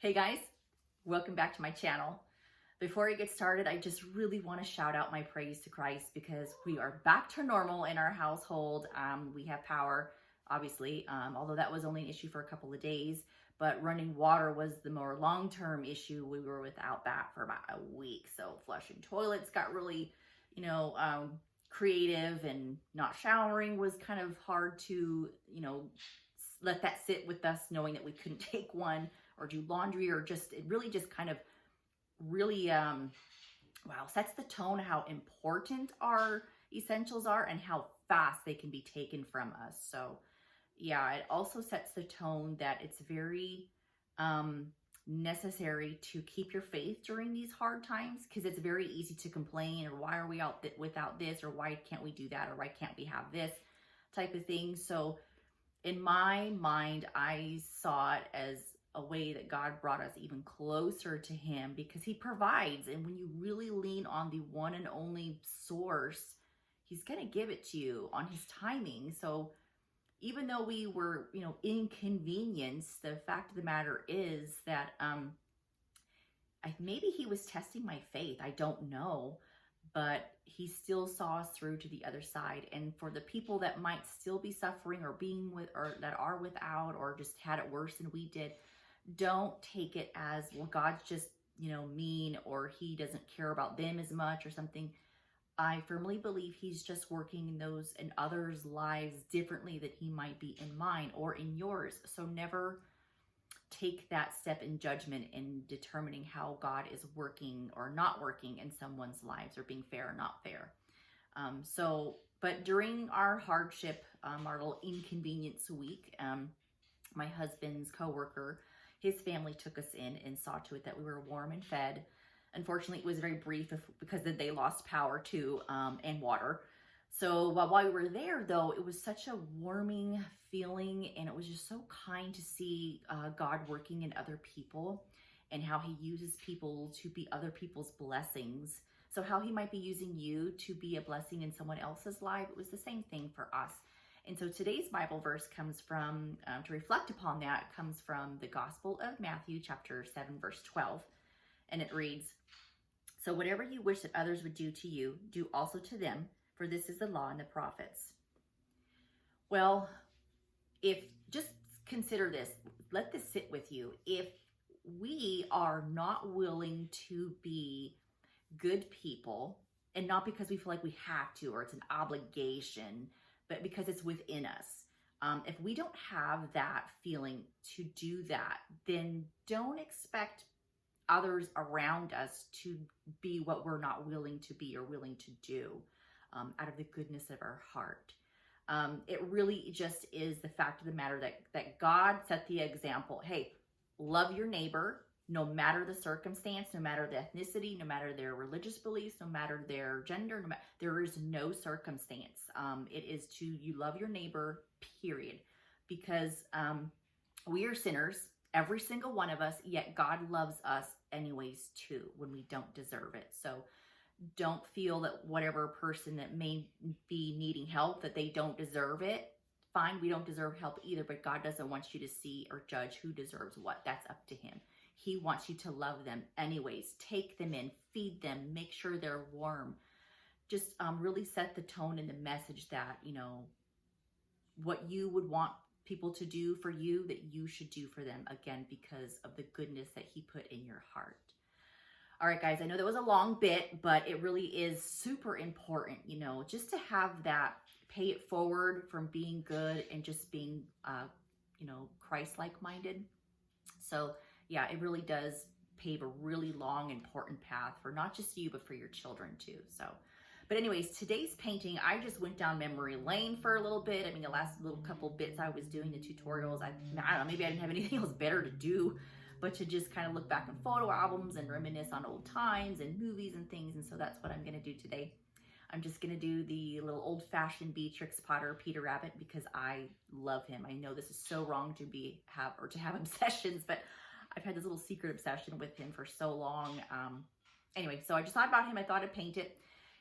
Hey guys, welcome back to my channel. Before I get started, I just really want to shout out my praise to Christ because we are back to normal in our household. We have power, obviously, although that was only an issue for a couple of days, but running water was the more long-term issue. We were without that for about a week. So flushing toilets got really, creative, and not showering was kind of hard to, let that sit with us, knowing that we couldn't take one or do laundry, or just, it really just kind of really, sets the tone how important our essentials are and how fast they can be taken from us. So yeah, it also sets the tone that it's very necessary to keep your faith during these hard times, because it's very easy to complain, or why are we out without this, or why can't we do that, or why can't we have this type of thing. So in my mind, I saw it as a way that God brought us even closer to him, because he provides. And when you really lean on the one and only source, he's going to give it to you on his timing. So even though we were, inconvenienced, the fact of the matter is that maybe he was testing my faith. I don't know, but he still saw us through to the other side. And for the people that might still be suffering, or being with, or that are without, or just had it worse than we did, don't take it as, well, God's just, mean, or he doesn't care about them as much or something. I firmly believe he's just working in those and others' lives differently than he might be in mine or in yours. So never take that step in judgment in determining how God is working or not working in someone's lives, or being fair or not fair. But during our hardship, our little inconvenience week, my husband's coworker, his family took us in and saw to it that we were warm and fed. Unfortunately, it was very brief because they lost power too, and water. So while we were there, though, it was such a warming feeling, and it was just so kind to see God working in other people, and how he uses people to be other people's blessings. So how he might be using you to be a blessing in someone else's life, it was the same thing for us. And so today's Bible verse comes from, to reflect upon that, comes from the Gospel of Matthew, chapter 7, verse 12. And it reads, "So whatever you wish that others would do to you, do also to them, for this is the law and the prophets." Well, just consider this, let this sit with you. If we are not willing to be good people, and not because we feel like we have to, or it's an obligation, but because it's within us. If we don't have that feeling to do that, then don't expect others around us to be what we're not willing to be or willing to do out of the goodness of our heart. It really just is the fact of the matter that God set the example. Hey, love your neighbor, no matter the circumstance, no matter the ethnicity, no matter their religious beliefs, no matter their gender, there is no circumstance. It is you love your neighbor, period. Because we are sinners, every single one of us, yet God loves us anyways too, when we don't deserve it. So don't feel that whatever person that may be needing help, that they don't deserve it. Fine, we don't deserve help either, but God doesn't want you to see or judge who deserves what. That's up to him. He wants you to love them anyways. Take them in, feed them, make sure they're warm. Just really set the tone and the message that, what you would want people to do for you, that you should do for them, again, because of the goodness that he put in your heart. All right, guys, I know that was a long bit, but it really is super important, just to have that, pay it forward from being good and just being, Christ-like minded. So yeah, it really does pave a really long, important path for not just you, but for your children too. So, but anyways, today's painting, I just went down memory lane for a little bit. I mean, the last little couple bits I was doing the tutorials, I don't know, maybe I didn't have anything else better to do, but to just kind of look back on photo albums and reminisce on old times and movies and things. And so that's what I'm going to do today. I'm just going to do the little old-fashioned Beatrix Potter Peter Rabbit, because I love him. I know this is so wrong to have obsessions, but I've had this little secret obsession with him for so long. Anyway, so I just thought about him. I thought I'd paint it.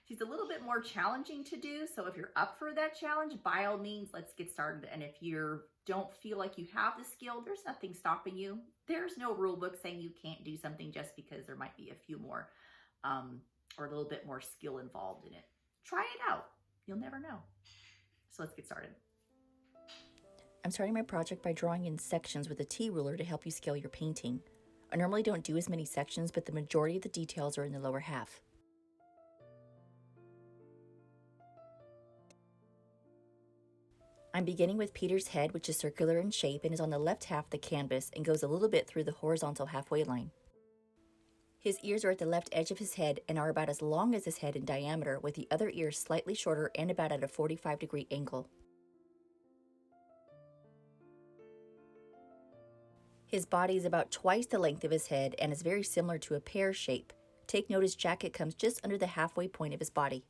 She's a little bit more challenging to do, so if you're up for that challenge, by all means, let's get started. And if you don't feel like you have the skill, there's nothing stopping you. There's no rule book saying you can't do something just because there might be a few more or a little bit more skill involved in it. Try it out. You'll never know. So let's get started. I'm starting my project by drawing in sections with a T-ruler to help you scale your painting. I normally don't do as many sections, but the majority of the details are in the lower half. I'm beginning with Peter's head, which is circular in shape and is on the left half of the canvas and goes a little bit through the horizontal halfway line. His ears are at the left edge of his head and are about as long as his head in diameter, with the other ears slightly shorter and about at a 45-degree angle. His body is about twice the length of his head and is very similar to a pear shape. Take note his jacket comes just under the halfway point of his body.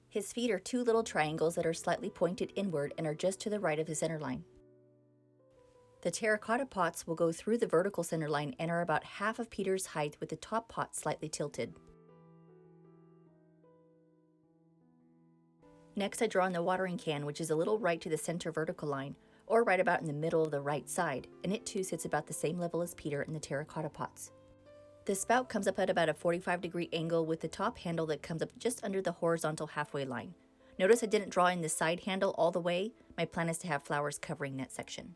His feet are two little triangles that are slightly pointed inward and are just to the right of the center line. The terracotta pots will go through the vertical center line and are about half of Peter's height, with the top pot slightly tilted. Next, I draw on the watering can, which is a little right to the center vertical line, or right about in the middle of the right side, and it too sits about the same level as Peter in the terracotta pots. The spout comes up at about a 45-degree angle, with the top handle that comes up just under the horizontal halfway line. Notice I didn't draw in the side handle all the way. My plan is to have flowers covering that section.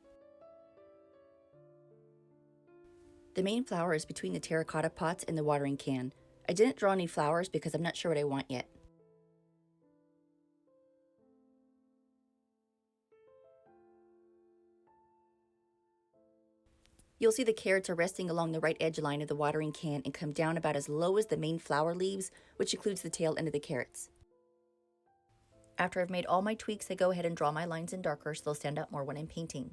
The main flower is between the terracotta pots and the watering can. I didn't draw any flowers because I'm not sure what I want yet. You'll see the carrots are resting along the right edge line of the watering can and come down about as low as the main flower leaves, which includes the tail end of the carrots. After I've made all my tweaks, I go ahead and draw my lines in darker so they'll stand out more when I'm painting.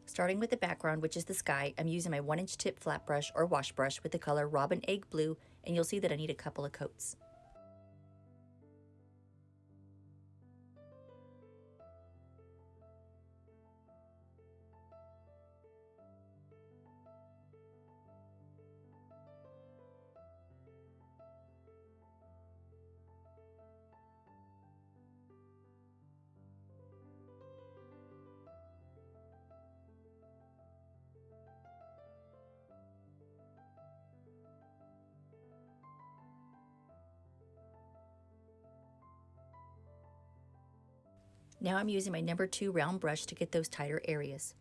Starting with the background, which is the sky, I'm using my 1-inch tip flat brush or wash brush with the color Robin Egg Blue, and you'll see that I need a couple of coats. Now I'm using my number 2 round brush to get those tighter areas.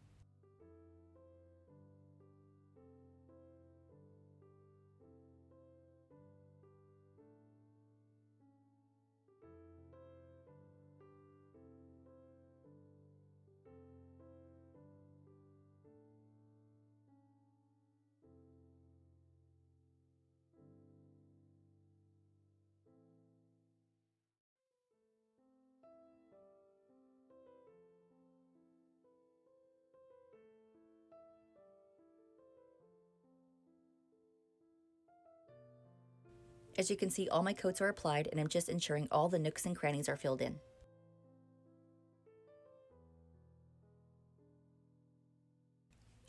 As you can see, all my coats are applied, and I'm just ensuring all the nooks and crannies are filled in.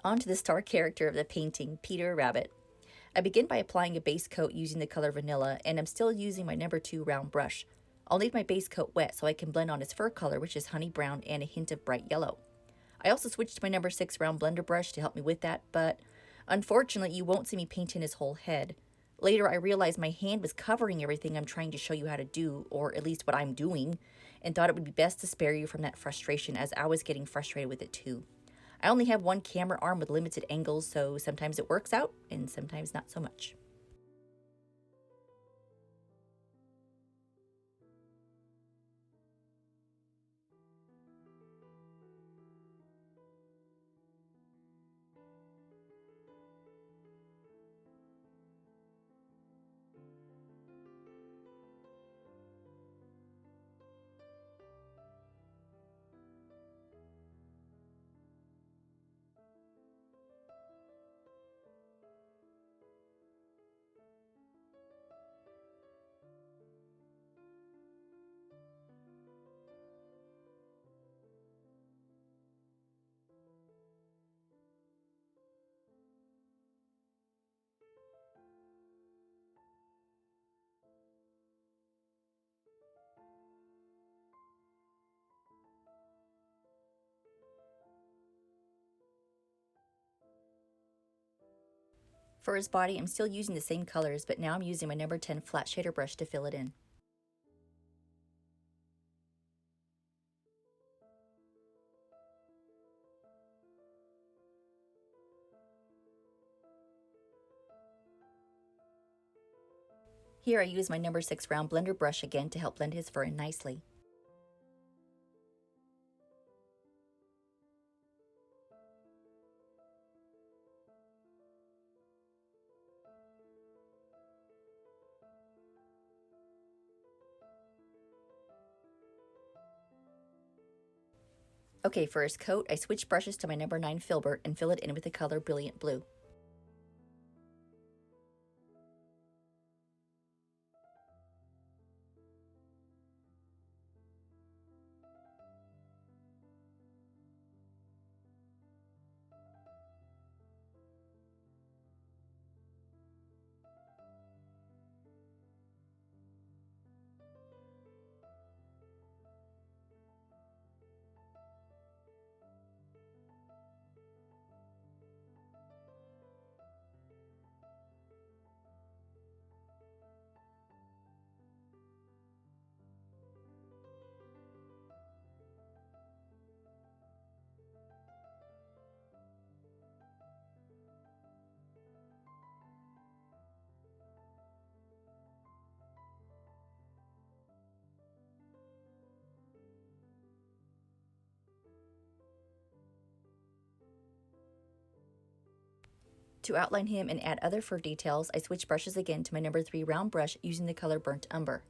On to the star character of the painting, Peter Rabbit. I begin by applying a base coat using the color Vanilla, and I'm still using my number 2 round brush. I'll leave my base coat wet so I can blend on his fur color, which is honey brown and a hint of bright yellow. I also switched to my number 6 round blender brush to help me with that, but unfortunately you won't see me paint in his whole head. Later, I realized my hand was covering everything I'm trying to show you how to do, or at least what I'm doing, and thought it would be best to spare you from that frustration as I was getting frustrated with it too. I only have one camera arm with limited angles, so sometimes it works out and sometimes not so much. For his body, I'm still using the same colors, but now I'm using my number 10 flat shader brush to fill it in. Here I use my number 6 round blender brush again to help blend his fur in nicely. Okay, for his coat, I switch brushes to my number 9 filbert and fill it in with the color Brilliant Blue. To outline him and add other fur details, I switch brushes again to my number 3 round brush using the color Burnt Umber.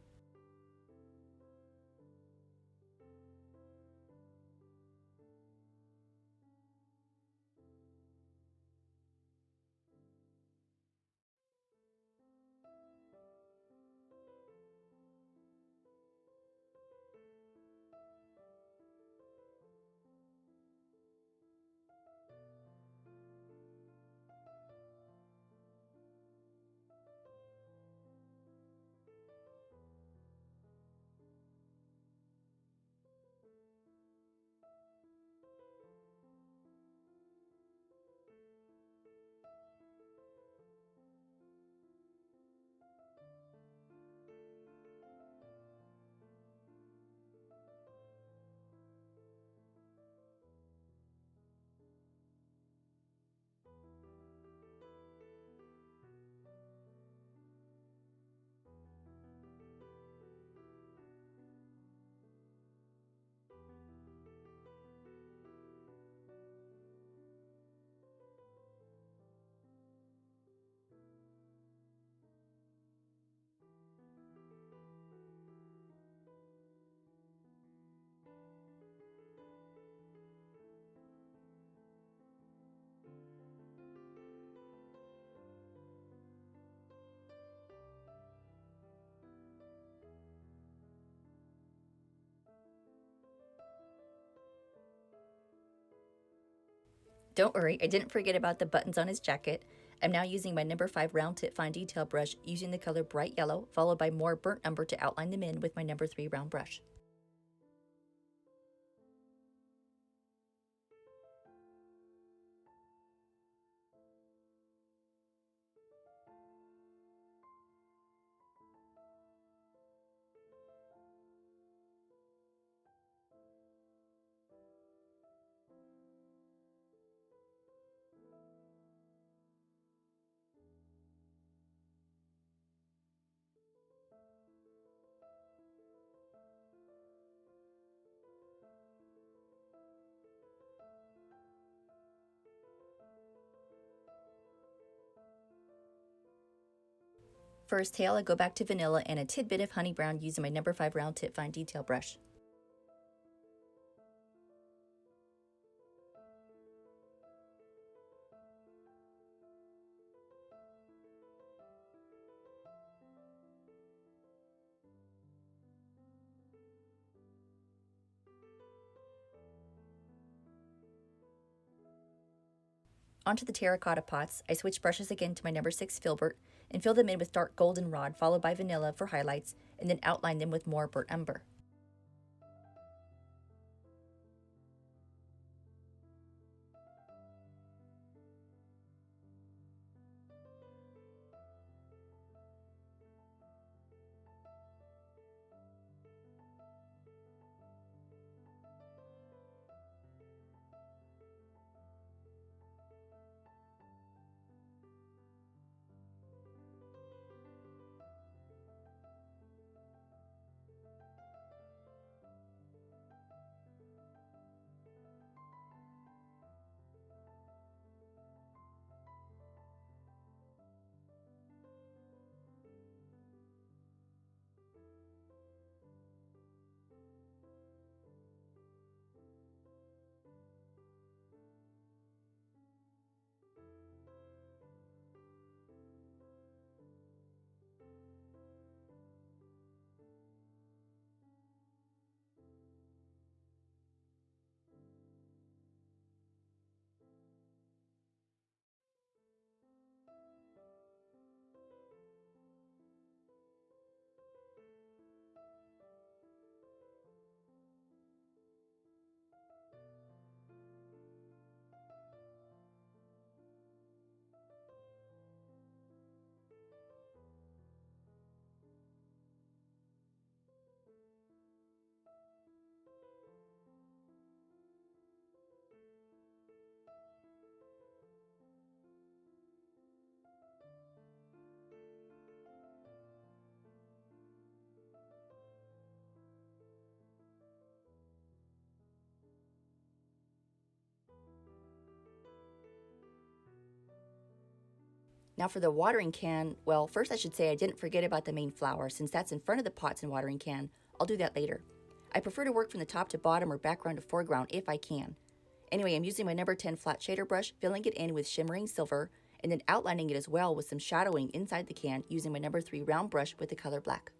Don't worry, I didn't forget about the buttons on his jacket. I'm now using my number 5 round tip fine detail brush using the color Bright Yellow, followed by more Burnt Umber to outline them in with my number 3 round brush. For his tail, I go back to vanilla and a tidbit of honey brown using my number 5 round tip fine detail brush. Onto the terracotta pots, I switch brushes again to my number 6 filbert and fill them in with dark goldenrod followed by vanilla for highlights, and then outline them with more burnt umber. Now for the watering can, well, first I should say I didn't forget about the main flower since that's in front of the pots and watering can. I'll do that later. I prefer to work from the top to bottom or background to foreground if I can. Anyway, I'm using my number 10 flat shader brush, filling it in with shimmering silver, and then outlining it as well with some shadowing inside the can using my number 3 round brush with the color black.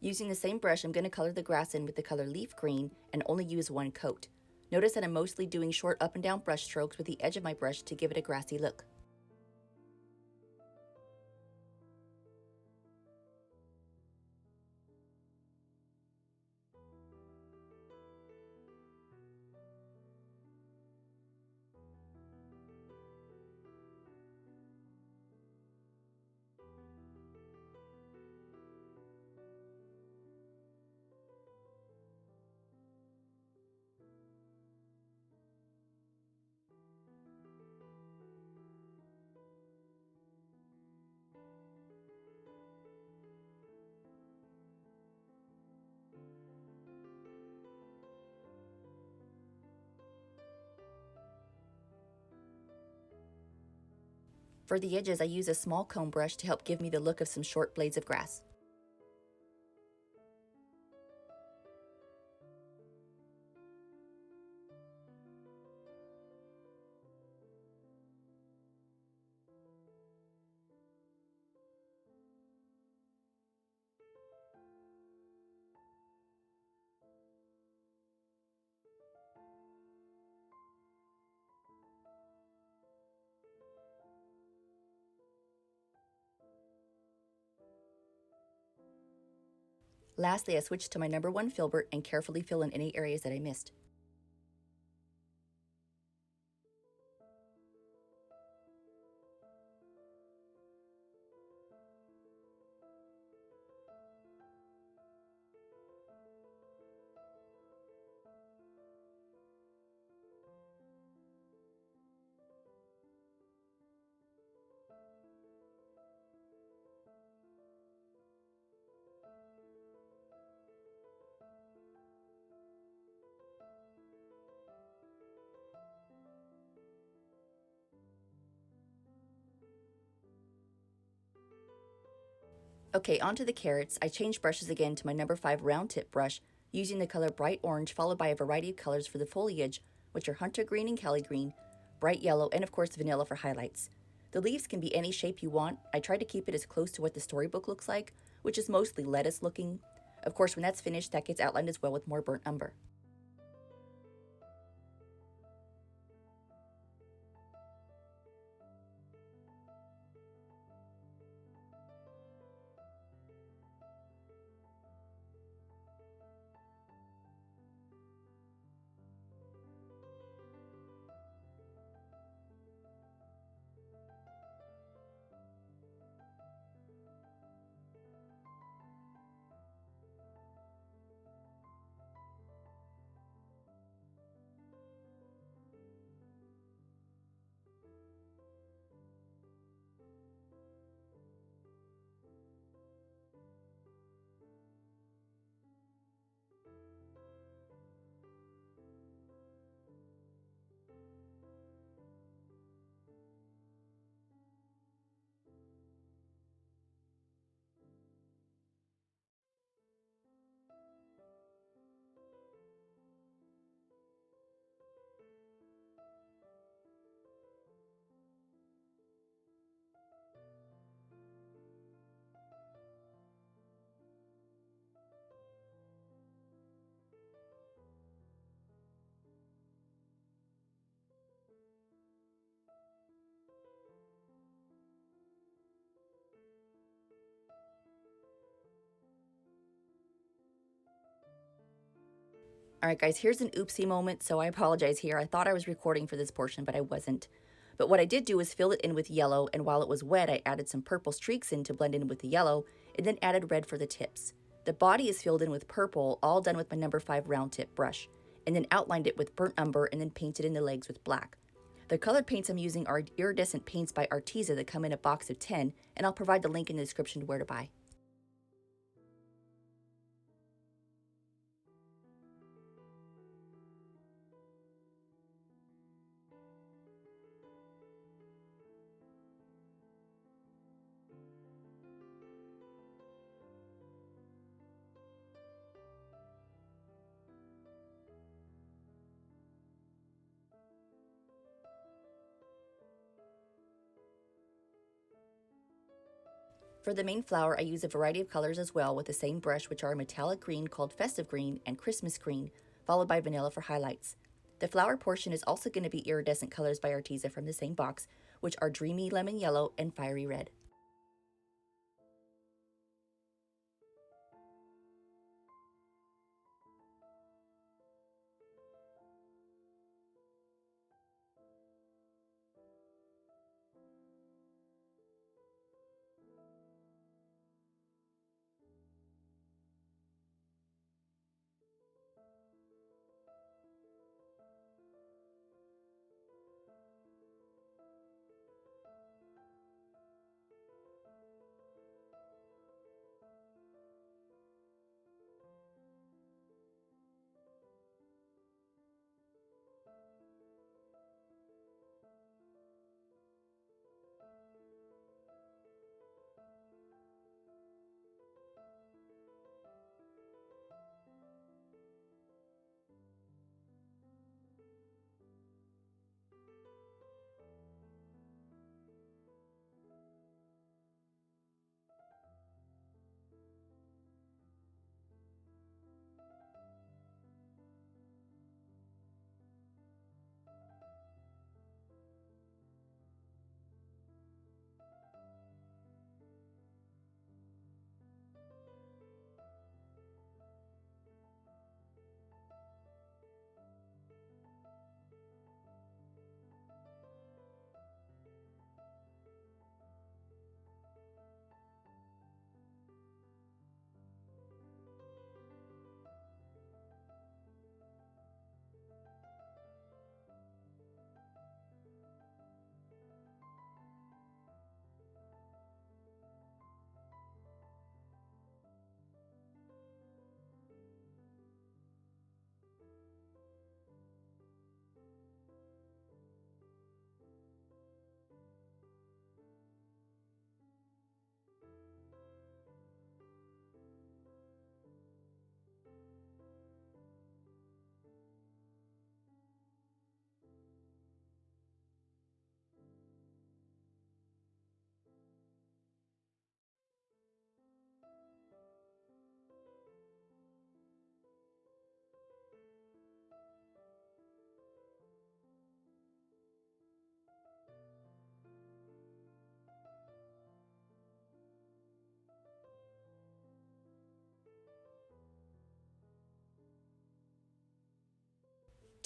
Using the same brush, I'm going to color the grass in with the color leaf green and only use one coat. Notice that I'm mostly doing short up and down brush strokes with the edge of my brush to give it a grassy look. For the edges, I use a small comb brush to help give me the look of some short blades of grass. Lastly, I switch to my number 1 filbert and carefully fill in any areas that I missed. Okay, onto the carrots. I changed brushes again to my number 5 round tip brush, using the color bright orange followed by a variety of colors for the foliage, which are hunter green and Cali green, bright yellow, and of course vanilla for highlights. The leaves can be any shape you want. I try to keep it as close to what the storybook looks like, which is mostly lettuce looking. Of course, when that's finished, that gets outlined as well with more burnt umber. Alright guys, here's an oopsie moment, so I apologize here. I thought I was recording for this portion, but I wasn't. But what I did do is fill it in with yellow, and while it was wet, I added some purple streaks in to blend in with the yellow, and then added red for the tips. The body is filled in with purple, all done with my number 5 round tip brush, and then outlined it with burnt umber and then painted in the legs with black. The colored paints I'm using are iridescent paints by Arteza that come in a box of 10, and I'll provide the link in the description to where to buy. For the main flower, I use a variety of colors as well with the same brush, which are a metallic green called Festive Green and Christmas Green, followed by vanilla for highlights. The flower portion is also going to be iridescent colors by Arteza from the same box, which are Dreamy Lemon Yellow and Fiery Red.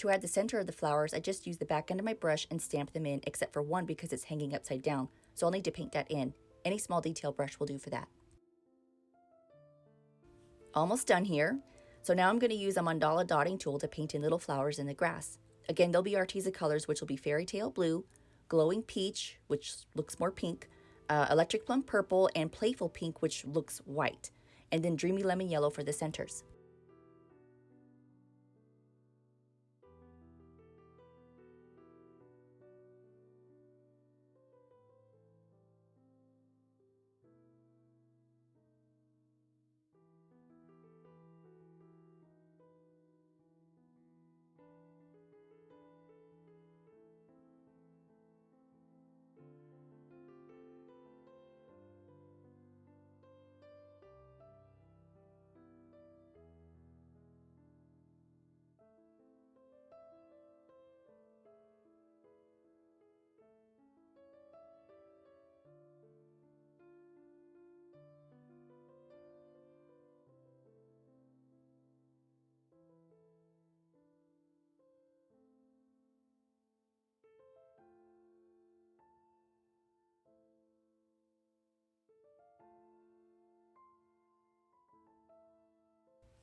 To add the center of the flowers, I just use the back end of my brush and stamp them in, except for one because it's hanging upside down, so I'll need to paint that in. Any small detail brush will do for that. Almost done here. So now I'm going to use a mandala dotting tool to paint in little flowers in the grass. Again, there'll be Arteza colors, which will be Fairy Tale Blue, Glowing Peach, which looks more pink, Electric Plum Purple, and Playful Pink, which looks white, and then Dreamy Lemon Yellow for the centers.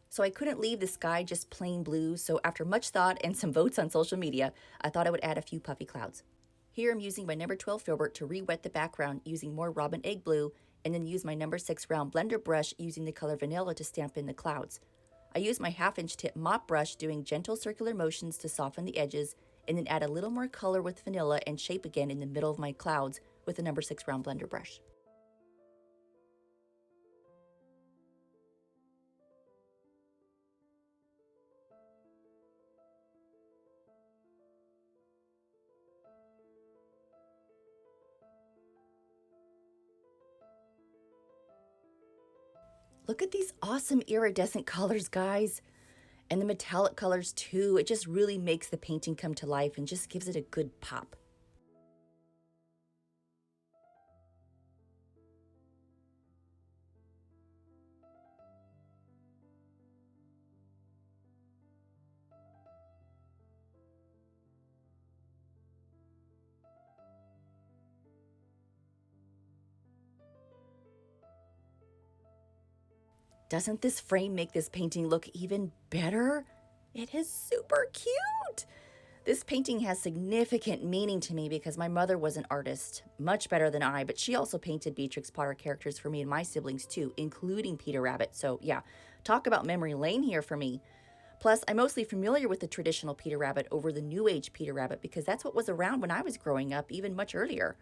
So I couldn't leave the sky just plain blue, so after much thought and some votes on social media, I thought I would add a few puffy clouds. Here I'm using my number 12 filbert to re-wet the background using more Robin Egg Blue, and then use my number 6 round blender brush using the color Vanilla to stamp in the clouds. I use my 1/2 inch tip mop brush doing gentle circular motions to soften the edges, and then add a little more color with Vanilla and shape again in the middle of my clouds with the number 6 round blender brush. Look at these awesome iridescent colors, guys. And the metallic colors too. It just really makes the painting come to life and just gives it a good pop. Doesn't this frame make this painting look even better? It is super cute. This painting has significant meaning to me because my mother was an artist, much better than I, but she also painted Beatrix Potter characters for me and my siblings too, including Peter Rabbit. So yeah, talk about memory lane here for me. Plus, I'm mostly familiar with the traditional Peter Rabbit over the New Age Peter Rabbit because that's what was around when I was growing up, even much earlier.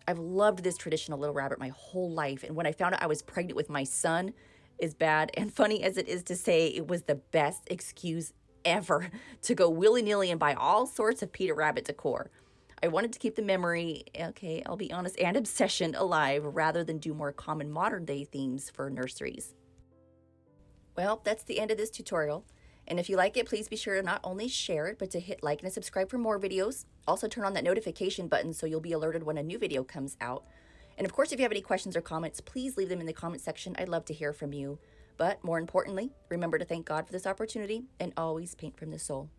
I've loved this traditional little rabbit my whole life, and when I found out I was pregnant with my son, as bad and funny as it is to say, it was the best excuse ever to go willy-nilly and buy all sorts of Peter Rabbit decor. I wanted to keep the memory, okay, I'll be honest, and obsession alive rather than do more common modern day themes for nurseries. Well, that's the end of this tutorial. And if you like it, please be sure to not only share it, but to hit like and subscribe for more videos. Also turn on that notification button so you'll be alerted when a new video comes out. And of course, if you have any questions or comments, please leave them in the comment section. I'd love to hear from you. But more importantly, remember to thank God for this opportunity and always paint from the soul.